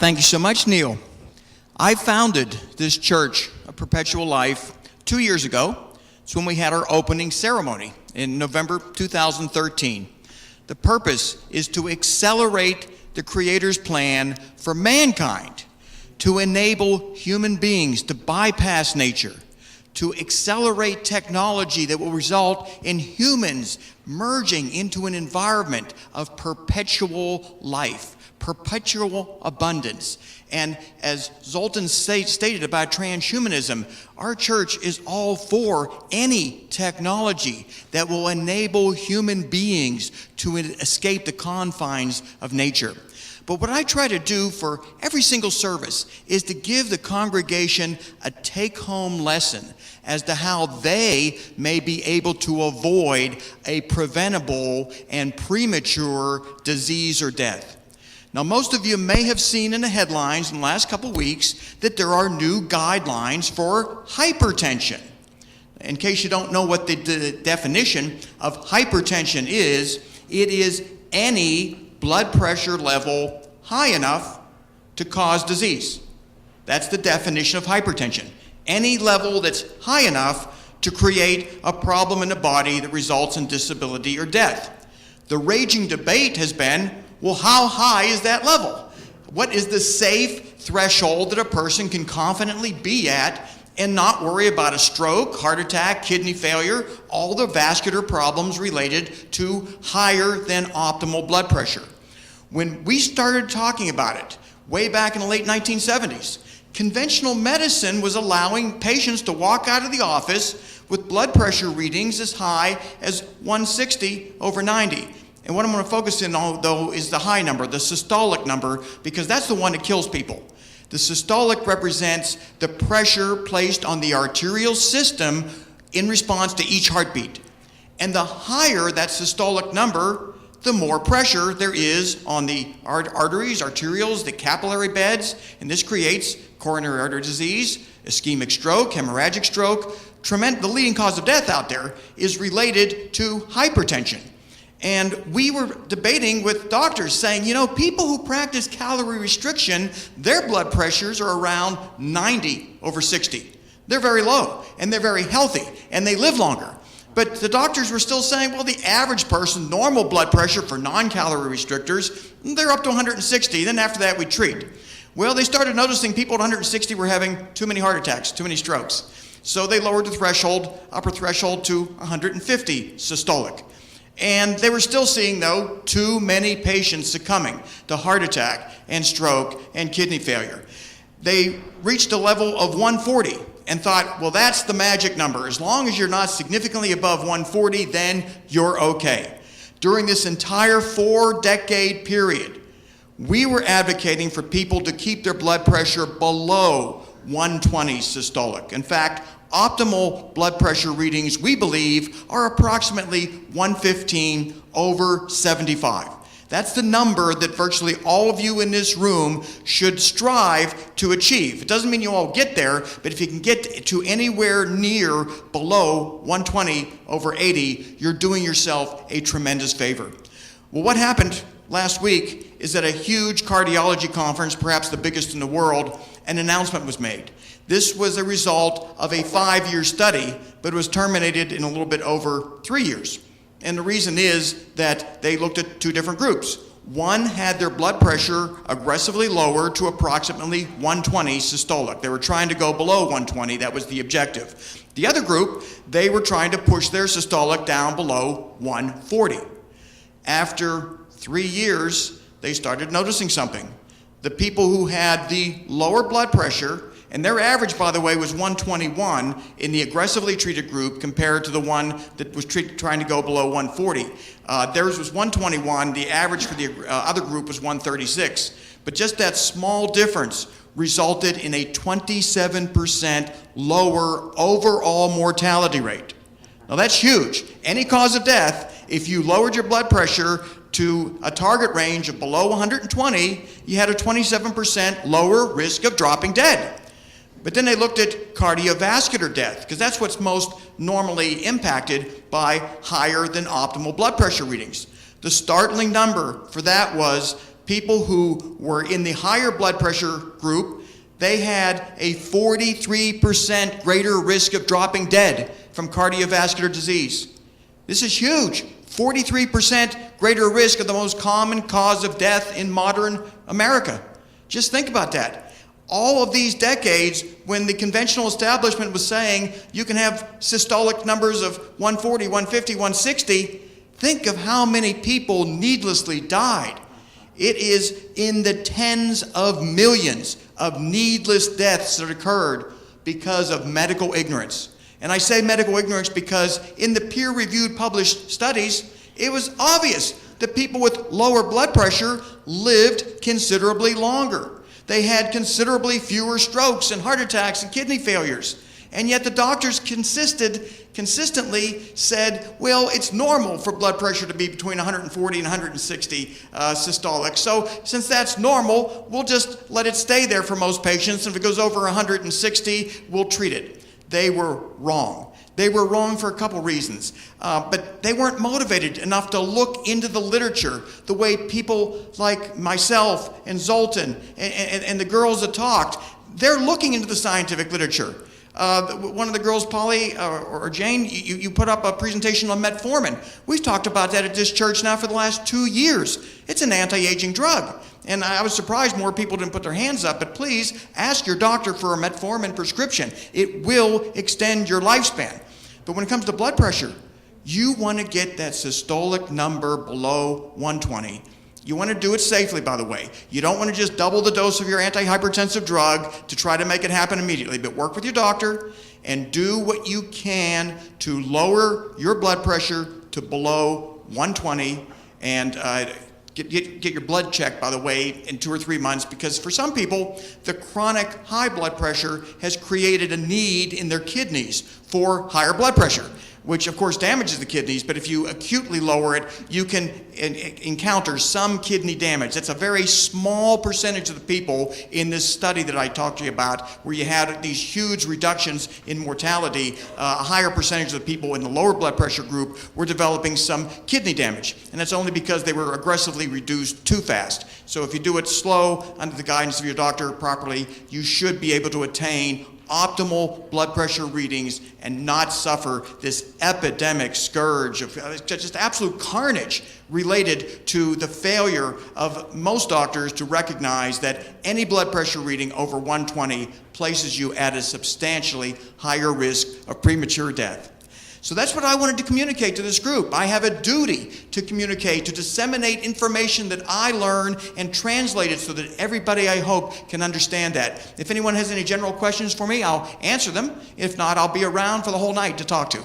Thank you so much, Neil. I founded this church, a Perpetual Life, 2 years ago. It's when we had our opening ceremony in November 2013. The purpose is to accelerate the Creator's plan for mankind, to enable human beings to bypass nature, to accelerate technology that will result in humans merging into an environment of perpetual life, perpetual abundance. And as Zoltan stated about transhumanism, our church is all for any technology that will enable human beings to escape the confines of nature. But what I try to do for every single service is to give the congregation a take-home lesson as to how they may be able to avoid a preventable and premature disease or death. Now, most of you may have seen in the headlines in the last couple weeks that there are new guidelines for hypertension. In case you don't know what the definition of hypertension is, it is any blood pressure level high enough to cause disease. That's the definition of hypertension. Any level that's high enough to create a problem in the body that results in disability or death. The raging debate has been, well, how high is that level? What is the safe threshold that a person can confidently be at and not worry about a stroke, heart attack, kidney failure, all the vascular problems related to higher than optimal blood pressure? When we started talking about it way back in the late 1970s, conventional medicine was allowing patients to walk out of the office with blood pressure readings as high as 160/90. And what I'm going to focus in on, though, is the high number, the systolic number, because that's the one that kills people. The systolic represents the pressure placed on the arterial system in response to each heartbeat. And the higher that systolic number, the more pressure there is on the arteries, arterioles, the capillary beds, and this creates coronary artery disease, ischemic stroke, hemorrhagic stroke. The leading cause of death out there is related to hypertension. And we were debating with doctors saying, people who practice calorie restriction, their blood pressures are around 90/60. They're very low, and they're very healthy, and they live longer. But the doctors were still saying, well, the average person, normal blood pressure for non-calorie restrictors, they're up to 160. Then after that, we treat. Well, they started noticing people at 160 were having too many heart attacks, too many strokes. So they lowered the upper threshold to 150 systolic. And they were still seeing, though, too many patients succumbing to heart attack and stroke and kidney failure. They reached a level of 140 and thought, well, that's the magic number. As long as you're not significantly above 140, then you're okay. During this entire 4-decade period, we were advocating for people to keep their blood pressure below 120 systolic. In fact, optimal blood pressure readings, we believe, are approximately 115/75. That's the number that virtually all of you in this room should strive to achieve. It doesn't mean you all get there, but if you can get to anywhere near below 120/80, you're doing yourself a tremendous favor. Well, what happened last week is that a huge cardiology conference, perhaps the biggest in the world, an announcement was made. This was a result of a 5-year study, but it was terminated in a little bit over 3 years. And the reason is that they looked at 2 different groups. One had their blood pressure aggressively lowered to approximately 120 systolic. They were trying to go below 120. That was the objective. The other group, they were trying to push their systolic down below 140. After 3 years, they started noticing something. The people who had the lower blood pressure, and their average, by the way, was 121 in the aggressively treated group compared to the one that was trying to go below 140. Theirs was 121. The average for the other group was 136. But just that small difference resulted in a 27% lower overall mortality rate. Now that's huge. Any cause of death, if you lowered your blood pressure to a target range of below 120, you had a 27% lower risk of dropping dead. But then they looked at cardiovascular death, because that's what's most normally impacted by higher than optimal blood pressure readings. The startling number for that was people who were in the higher blood pressure group, they had a 43% greater risk of dropping dead from cardiovascular disease. This is huge. 43% greater risk of the most common cause of death in modern America. Just think about that. All of these decades, when the conventional establishment was saying you can have systolic numbers of 140, 150, 160, think of how many people needlessly died. It is in the tens of millions of needless deaths that occurred because of medical ignorance. And I say medical ignorance because in the peer-reviewed published studies, it was obvious that people with lower blood pressure lived considerably longer. They had considerably fewer strokes and heart attacks and kidney failures. And yet the doctors consistently said, well, it's normal for blood pressure to be between 140 and 160 systolic. So since that's normal, we'll just let it stay there for most patients. And if it goes over 160, we'll treat it. They were wrong. They were wrong for a couple reasons, but they weren't motivated enough to look into the literature the way people like myself and Zoltan and the girls that talked. They're looking into the scientific literature. One of the girls, Polly or Jane, you put up a presentation on metformin. We've talked about that at this church now for the last 2 years. It's an anti-aging drug. And I was surprised more people didn't put their hands up, but please ask your doctor for a metformin prescription. It will extend your lifespan. But when it comes to blood pressure, you want to get that systolic number below 120. You want to do it safely, by the way. You don't want to just double the dose of your antihypertensive drug to try to make it happen immediately, but work with your doctor and do what you can to lower your blood pressure to below 120 and get your blood checked, by the way, in 2 or 3 months, because for some people, the chronic high blood pressure has created a need in their kidneys for higher blood pressure, which of course damages the kidneys, but if you acutely lower it, you can encounter some kidney damage. That's a very small percentage of the people in this study that I talked to you about, where you had these huge reductions in mortality. A higher percentage of the people in the lower blood pressure group were developing some kidney damage, and that's only because they were aggressively reduced too fast. So if you do it slow, under the guidance of your doctor properly, you should be able to attain optimal blood pressure readings and not suffer this epidemic scourge of just absolute carnage related to the failure of most doctors to recognize that any blood pressure reading over 120 places you at a substantially higher risk of premature death. So that's what I wanted to communicate to this group. I have a duty to communicate, to disseminate information that I learn and translate it so that everybody, I hope, can understand that. If anyone has any general questions for me, I'll answer them. If not, I'll be around for the whole night to talk to.